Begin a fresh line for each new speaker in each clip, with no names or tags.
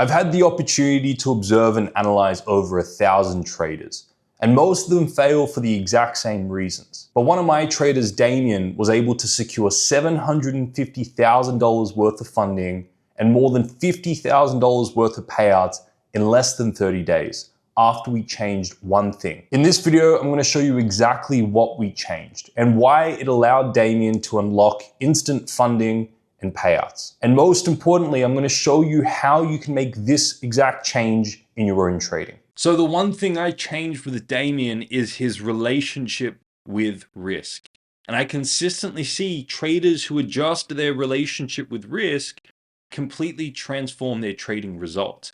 I've had the opportunity to observe and analyze over 1,000 traders, and most of them fail for the exact same reasons. But one of my traders, Damian, was able to secure $750,000 worth of funding and more than $50,000 worth of payouts in less than 30 days after we changed one thing. In this video, I'm going to show you exactly what we changed and why it allowed Damian to unlock instant funding and payouts. And most importantly, I'm going to show you how you can make this exact change in your own trading. So the one thing I changed with Damian is his relationship with risk. And I consistently see traders who adjust their relationship with risk completely transform their trading results.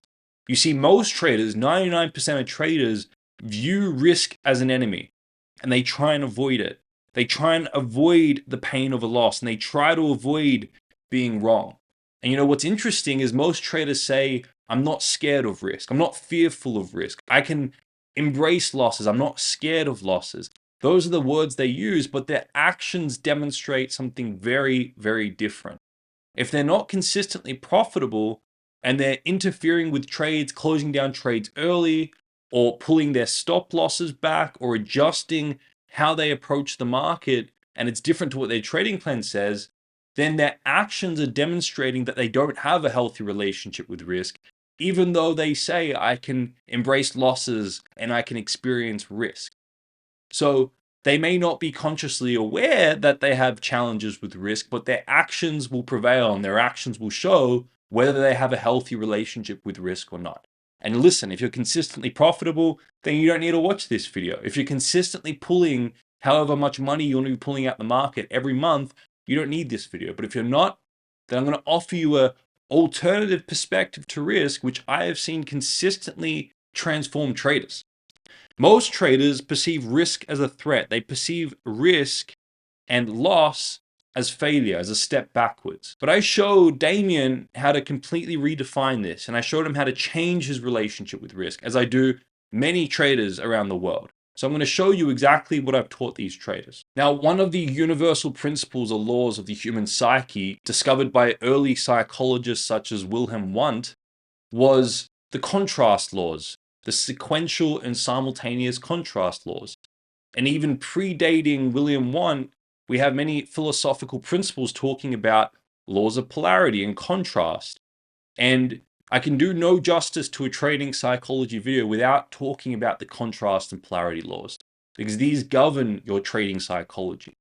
You see, most traders, 99% of traders, view risk as an enemy and they try and avoid it. They try and avoid the pain of a loss and they try to avoid being wrong. And you know what's interesting is most traders say, I'm not scared of risk. I'm not fearful of risk. I can embrace losses. I'm not scared of losses. Those are the words they use, but their actions demonstrate something very, very different. If they're not consistently profitable and they're interfering with trades, closing down trades early, or pulling their stop losses back, or adjusting how they approach the market, and it's different to what their trading plan says, then their actions are demonstrating that they don't have a healthy relationship with risk, even though they say, I can embrace losses and I can experience risk. So they may not be consciously aware that they have challenges with risk, but their actions will prevail and their actions will show whether they have a healthy relationship with risk or not. And listen, if you're consistently profitable, then you don't need to watch this video. If you're consistently pulling however much money you want to be pulling out the market every month, you don't need this video. But if you're not, then I'm going to offer you an alternative perspective to risk, which I have seen consistently transform traders. Most traders perceive risk as a threat. They perceive risk and loss as failure, as a step backwards. But I showed Damian how to completely redefine this, and I showed him how to change his relationship with risk, as I do many traders around the world. So I'm going to show you exactly what I've taught these traders. Now, one of the universal principles or laws of the human psyche discovered by early psychologists such as Wilhelm Wundt was the contrast laws, the sequential and simultaneous contrast laws. And even predating Wilhelm Wundt, we have many philosophical principles talking about laws of polarity and contrast. And I can do no justice to a trading psychology video without talking about the contrast and polarity laws, because these govern your trading psychology.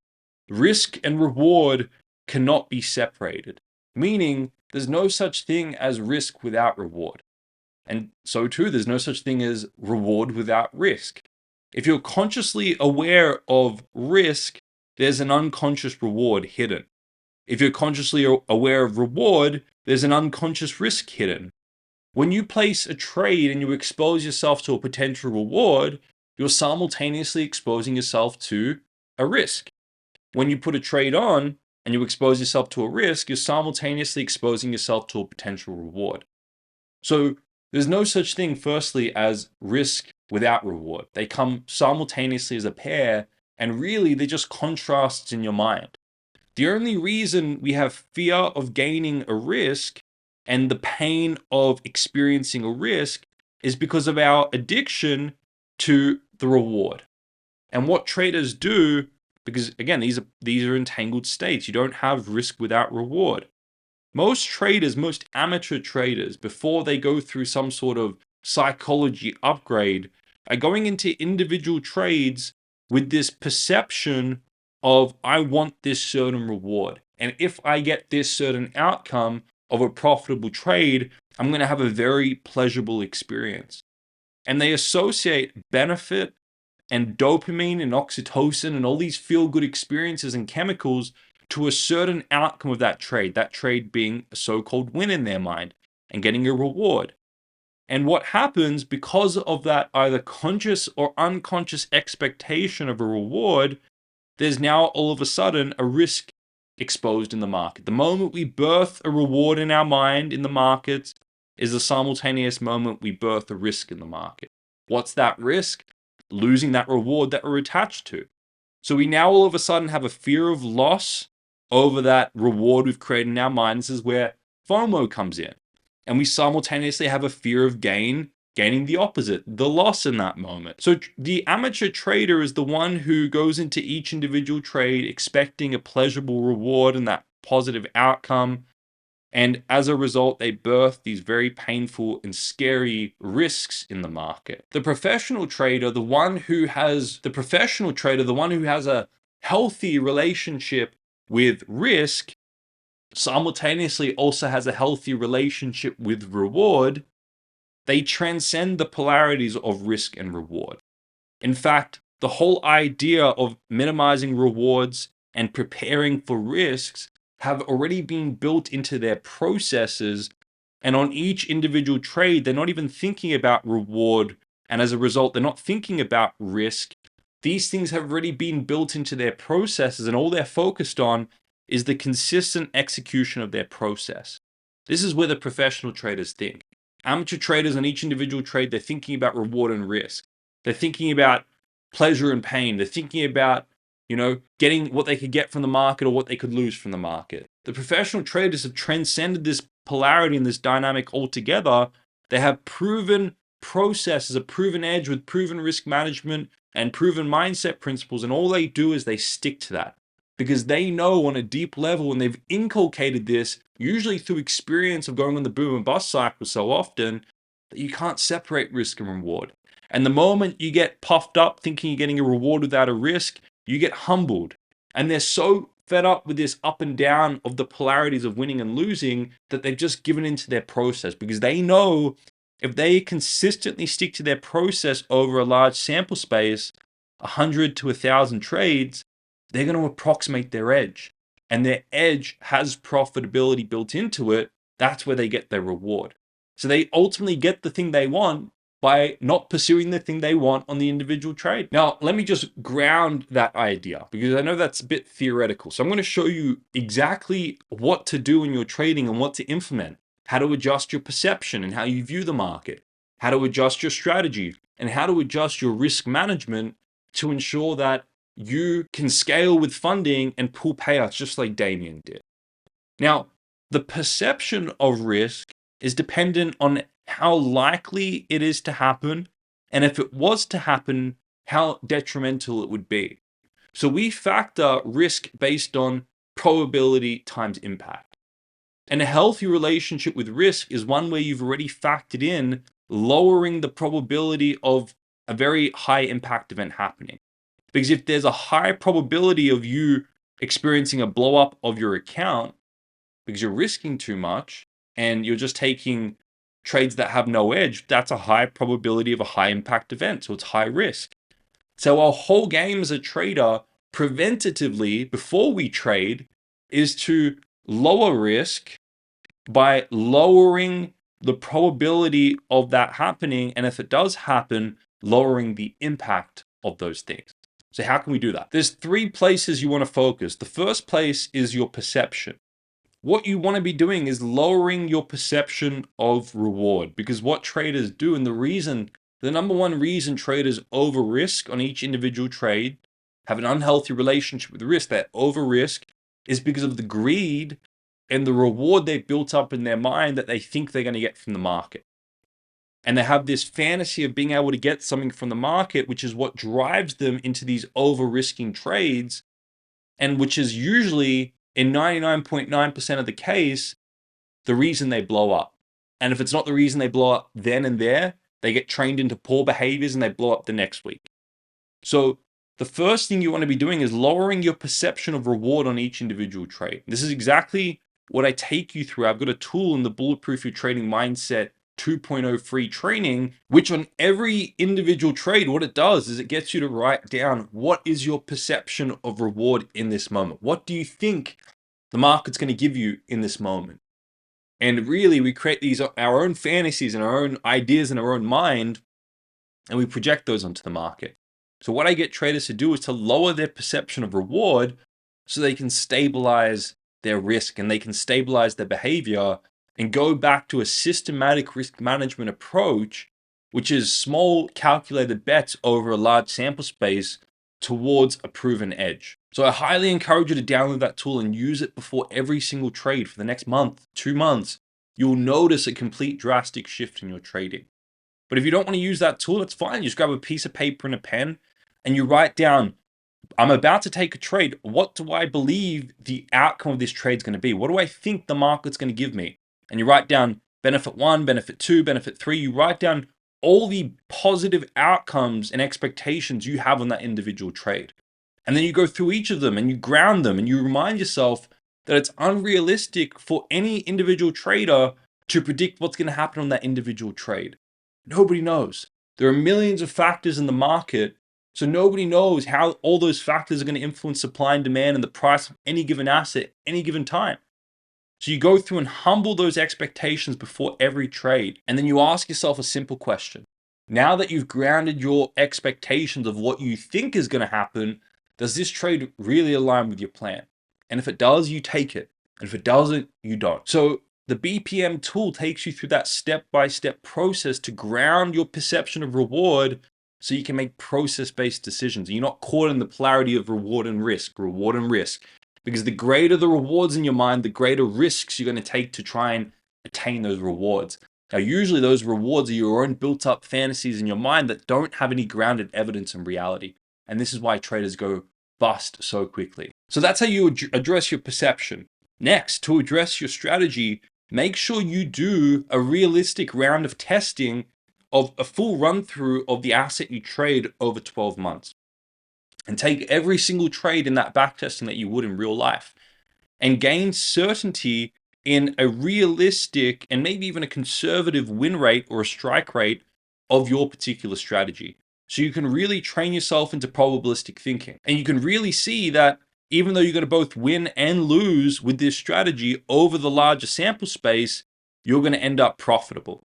Risk and reward cannot be separated, meaning there's no such thing as risk without reward. And so too, there's no such thing as reward without risk. If you're consciously aware of risk, there's an unconscious reward hidden. If you're consciously aware of reward, there's an unconscious risk hidden. When you place a trade and you expose yourself to a potential reward, you're simultaneously exposing yourself to a risk. When you put a trade on and you expose yourself to a risk, you're simultaneously exposing yourself to a potential reward. So there's no such thing, firstly, as risk without reward. They come simultaneously as a pair, and really they're just contrasts in your mind. The only reason we have fear of gaining a risk and the pain of experiencing a risk is because of our addiction to the reward. And what traders do, because again, these are entangled states. You don't have risk without reward. Most traders, most amateur traders, before they go through some sort of psychology upgrade, are going into individual trades with this perception of, I want this certain reward. And if I get this certain outcome of a profitable trade, I'm going to have a very pleasurable experience. And they associate benefit and dopamine and oxytocin and all these feel-good experiences and chemicals to a certain outcome of that trade being a so-called win in their mind and getting a reward. And what happens because of that either conscious or unconscious expectation of a reward, there's now all of a sudden a risk exposed in the market. The moment we birth a reward in our mind in the markets is the simultaneous moment we birth a risk in the market. What's that risk? Losing that reward that we're attached to. So we now all of a sudden have a fear of loss over that reward we've created in our mind. This is where FOMO comes in.
And we simultaneously have a fear of gaining the opposite, the loss in that moment. So the amateur trader is the one who goes into each individual trade expecting a pleasurable reward and that positive outcome. And as a result, they birth these very painful and scary risks in the market. The professional trader, the one who has a healthy relationship with risk, simultaneously also has a healthy relationship with reward. They transcend the polarities of risk and reward. In fact, the whole idea of minimizing rewards and preparing for risks have already been built into their processes. And on each individual trade, they're not even thinking about reward. And as a result, they're not thinking about risk. These things have already been built into their processes, and all they're focused on is the consistent execution of their process. This is where the professional traders think. Amateur traders on each individual trade, they're thinking about reward and risk. They're thinking about pleasure and pain. They're thinking about, getting what they could get from the market or what they could lose from the market. The professional traders have transcended this polarity and this dynamic altogether. They have proven processes, a proven edge with proven risk management and proven mindset principles. And all they do is they stick to that because they know on a deep level, and they've inculcated this usually through experience of going on the boom and bust cycle so often, that you can't separate risk and reward. And the moment you get puffed up thinking you're getting a reward without a risk, you get humbled. And they're so fed up with this up and down of the polarities of winning and losing that they've just given into their process, because they know if they consistently stick to their process over a large sample space, 100 to 1,000 trades, they're going to approximate their edge. And their edge has profitability built into it. That's where they get their reward. So they ultimately get the thing they want by not pursuing the thing they want on the individual trade. Now, let me just ground that idea, because I know that's a bit theoretical. So I'm going to show you exactly what to do in your trading and what to implement, how to adjust your perception and how you view the market, how to adjust your strategy, and how to adjust your risk management to ensure that you can scale with funding and pull payouts just like Damian did. Now, the perception of risk is dependent on how likely it is to happen, and if it was to happen, how detrimental it would be. So we factor risk based on probability times impact. And a healthy relationship with risk is one where you've already factored in lowering the probability of a very high impact event happening. Because if there's a high probability of you experiencing a blow up of your account because you're risking too much and you're just taking trades that have no edge, that's a high probability of a high impact event. So it's high risk. So our whole game as a trader, preventatively, before we trade, is to lower risk by lowering the probability of that happening. And if it does happen, lowering the impact of those things. So how can we do that? There's 3 places you want to focus. The first place is your perception. What you want to be doing is lowering your perception of reward, because what traders do, and the number one reason traders over risk on each individual trade, have an unhealthy relationship with risk, that over risk, is because of the greed and the reward they've built up in their mind that they think they're going to get from the market. And they have this fantasy of being able to get something from the market, which is what drives them into these over risking trades, and which is usually, in 99.9% of the case, the reason they blow up. And if it's not the reason they blow up then and there, they get trained into poor behaviors and they blow up the next week. So the first thing you want to be doing is lowering your perception of reward on each individual trade. This is exactly what I take you through. I've got a tool in the Bulletproof Your Trading Mindset 2.0 free training, which on every individual trade, what it does is it gets you to write down, what is your perception of reward in this moment? What do you think the market's going to give you in this moment? And really, we create our own fantasies and our own ideas in our own mind, and we project those onto the market. So what I get traders to do is to lower their perception of reward so they can stabilize their risk and they can stabilize their behavior and go back to a systematic risk management approach, which is small calculated bets over a large sample space towards a proven edge. So I highly encourage you to download that tool and use it before every single trade for the next month, 2 months, you'll notice a complete drastic shift in your trading. But if you don't want to use that tool, that's fine. You just grab a piece of paper and a pen and you write down, I'm about to take a trade. What do I believe the outcome of this trade is going to be? What do I think the market's going to give me? And you write down benefit 1, benefit 2, benefit 3. You write down all the positive outcomes and expectations you have on that individual trade. And then you go through each of them and you ground them and you remind yourself that it's unrealistic for any individual trader to predict what's going to happen on that individual trade. Nobody knows. There are millions of factors in the market, so nobody knows how all those factors are going to influence supply and demand and the price of any given asset, any given time. So you go through and humble those expectations before every trade, and then you ask yourself a simple question. Now that you've grounded your expectations of what you think is going to happen, does this trade really align with your plan? And if it does, you take it. And if it doesn't, you don't. So the BPM tool takes you through that step-by-step process to ground your perception of reward so you can make process-based decisions. You're not caught in the polarity of reward and risk. Because the greater the rewards in your mind, the greater risks you're going to take to try and attain those rewards. Now, usually those rewards are your own built-up fantasies in your mind that don't have any grounded evidence in reality. And this is why traders go bust so quickly. So that's how you address your perception. Next, to address your strategy, make sure you do a realistic round of testing of a full run-through of the asset you trade over 12 months. And take every single trade in that backtesting that you would in real life and gain certainty in a realistic and maybe even a conservative win rate or a strike rate of your particular strategy. So you can really train yourself into probabilistic thinking. And you can really see that even though you're going to both win and lose with this strategy over the larger sample space, you're going to end up profitable.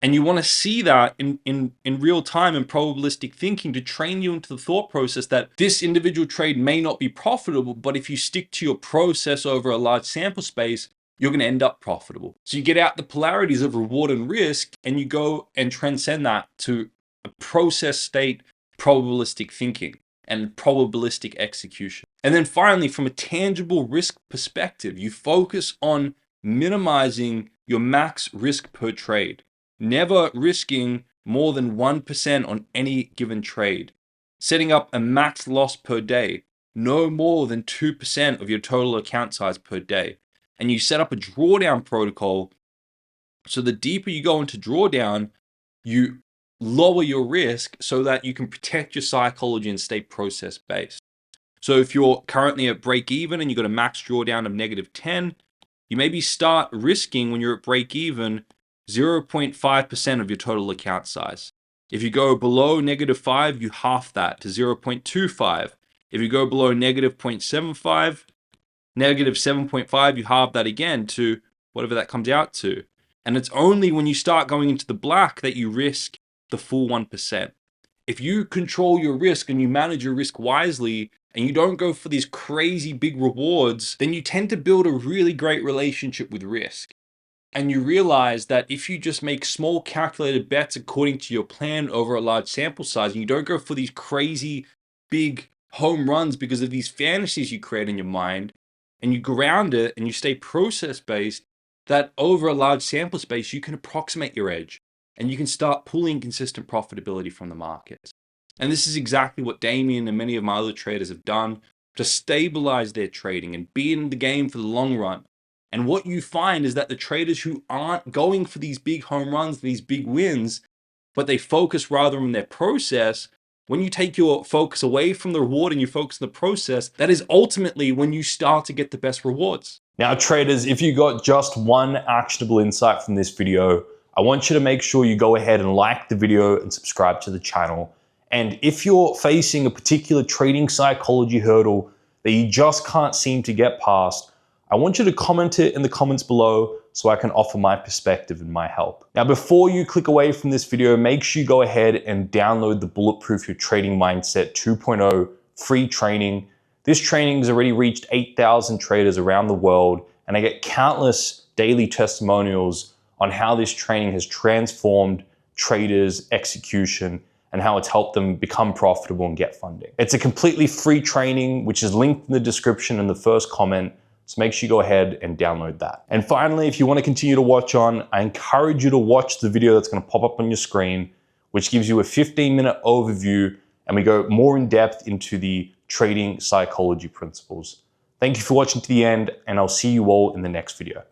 And you want to see that in real time in probabilistic thinking to train you into the thought process that this individual trade may not be profitable, but if you stick to your process over a large sample space, you're going to end up profitable. So you get out the polarities of reward and risk and you go and transcend that to a process state probabilistic thinking and probabilistic execution. And then finally, from a tangible risk perspective, you focus on minimizing your max risk per trade. Never risking more than 1% on any given trade. Setting up a max loss per day, no more than 2% of your total account size per day. And you set up a drawdown protocol so the deeper you go into drawdown, you lower your risk so that you can protect your psychology and stay process-based. So if you're currently at break even and you've got a max drawdown of -10, you maybe start risking when you're at break even 0.5% of your total account size. If you go below -5, you half that to 0.25. If you go below -0.75, -7.5, you halve that again to whatever that comes out to. And it's only when you start going into the black that you risk the full 1%. If you control your risk and you manage your risk wisely and you don't go for these crazy big rewards, then you tend to build a really great relationship with risk. And you realize that if you just make small calculated bets according to your plan over a large sample size, and you don't go for these crazy big home runs because of these fantasies you create in your mind, and you ground it and you stay process-based, that over a large sample space, you can approximate your edge and you can start pulling consistent profitability from the markets. And this is exactly what Damian and many of my other traders have done to stabilize their trading and be in the game for the long run. And what you find is that the traders who aren't going for these big home runs, these big wins, but they focus rather on their process, when you take your focus away from the reward and you focus on the process, that is ultimately when you start to get the best rewards.
Now, traders, if you got just one actionable insight from this video, I want you to make sure you go ahead and like the video and subscribe to the channel. And if you're facing a particular trading psychology hurdle that you just can't seem to get past, I want you to comment it in the comments below so I can offer my perspective and my help. Now, before you click away from this video, make sure you go ahead and download the Bulletproof Your Trading Mindset 2.0 free training. This training has already reached 8,000 traders around the world, and I get countless daily testimonials on how this training has transformed traders' execution and how it's helped them become profitable and get funding. It's a completely free training, which is linked in the description in the first comment. So make sure you go ahead and download that. And finally, if you want to continue to watch on, I encourage you to watch the video that's going to pop up on your screen, which gives you a 15-minute overview, and we go more in depth into the trading psychology principles. Thank you for watching to the end, and I'll see you all in the next video.